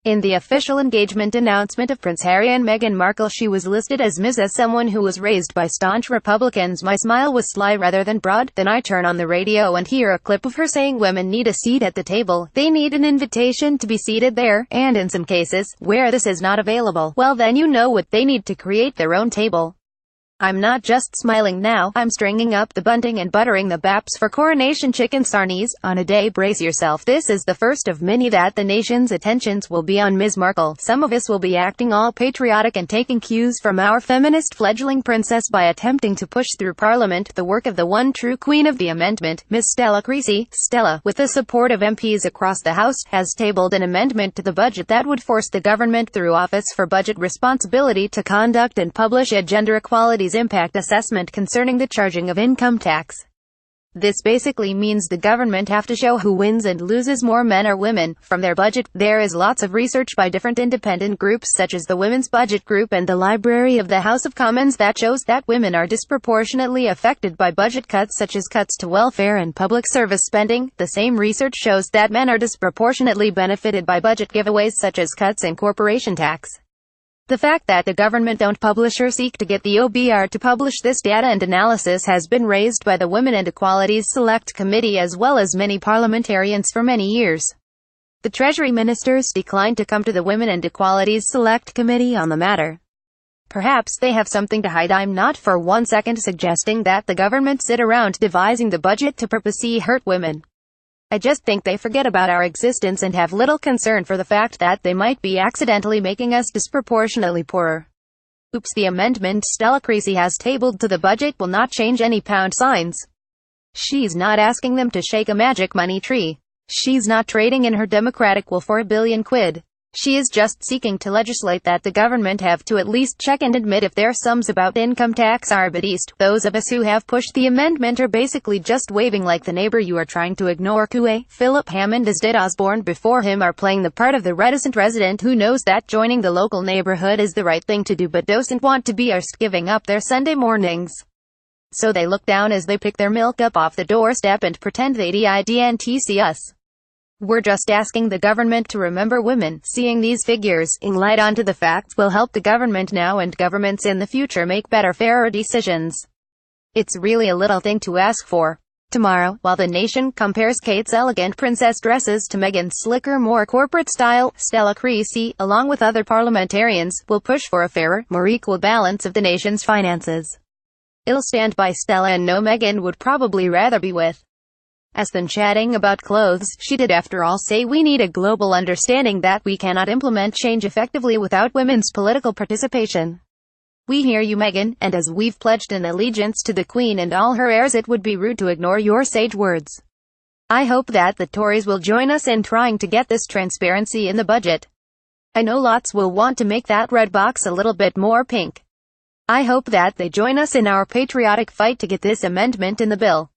In the official engagement announcement of Prince Harry and Meghan Markle, she was listed as Ms. As someone who was raised by staunch Republicans, my smile was sly rather than broad. Then I turn on the radio and hear a clip of her saying women need a seat at the table. They need an invitation to be seated there, and in some cases, where this is not available, well then you know what they need to create their own table. I'm not just smiling now, I'm stringing up the bunting and buttering the baps for coronation chicken sarnies. On a day, brace yourself, this is the first of many that the nation's attentions will be on Ms. Markle. Some of us will be acting all patriotic and taking cues from our feminist fledgling princess by attempting to push through Parliament the work of the one true queen of the amendment, Ms. Stella Creasy. Stella, with the support of MPs across the House, has tabled an amendment to the budget that would force the government through Office for Budget Responsibility to conduct and publish a gender equality impact assessment concerning the charging of income tax. This basically means the government have to show who wins and loses more, men or women, from their budget. There is lots of research by different independent groups such as the Women's Budget Group and the Library of the House of Commons that shows that women are disproportionately affected by budget cuts such as cuts to welfare and public service spending. The same research shows that men are disproportionately benefited by budget giveaways such as cuts in corporation tax. The fact that the government don't publish or seek to get the OBR to publish this data and analysis has been raised by the Women and Equalities Select Committee as well as many parliamentarians for many years. The Treasury ministers declined to come to the Women and Equalities Select Committee on the matter. Perhaps they have something to hide. I'm not for 1 second suggesting that the government sit around devising the budget to purposely hurt women. I just think they forget about our existence and have little concern for the fact that they might be accidentally making us disproportionately poorer. Oops, the amendment Stella Creasy has tabled to the budget will not change any pound signs. She's not asking them to shake a magic money tree. She's not trading in her democratic will for £1 billion. She is just seeking to legislate that the government have to at least check and admit if their sums about income tax are biased. Those of us who have pushed the amendment are basically just waving like the neighbor you are trying to ignore. Philip Hammond as did Osborne before him are playing the part of the reticent resident who knows that joining the local neighborhood is the right thing to do but doesn't want to be arsed giving up their Sunday mornings. So they look down as they pick their milk up off the doorstep and pretend they didn't see us. We're just asking the government to remember women. Seeing these figures, in light onto the facts, will help the government now and governments in the future make better, fairer decisions. It's really a little thing to ask for. Tomorrow, while the nation compares Kate's elegant princess dresses to Meghan's slicker, more corporate style, Stella Creasy, along with other parliamentarians, will push for a fairer, more equal balance of the nation's finances. I'll stand by Stella and no, Meghan would probably rather be with us than chatting about clothes. She did after all say we need a global understanding that we cannot implement change effectively without women's political participation. We hear you, Meghan, and as we've pledged an allegiance to the Queen and all her heirs, it would be rude to ignore your sage words. I hope that the Tories will join us in trying to get this transparency in the budget. I know lots will want to make that red box a little bit more pink. I hope that they join us in our patriotic fight to get this amendment in the bill.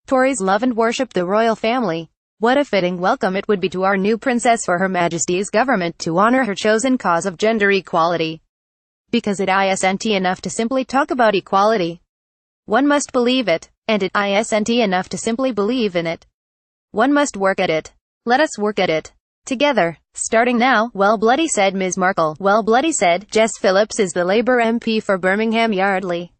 Tories love and worship the royal family. What a fitting welcome it would be to our new princess for Her Majesty's government to honor her chosen cause of gender equality. Because it isn't enough to simply talk about equality. One must believe it, and it isn't enough to simply believe in it. One must work at it. Let us work at it. Together. Starting now. Well bloody said Ms. Markle. Well bloody said Jess Phillips is the Labour MP for Birmingham Yardley.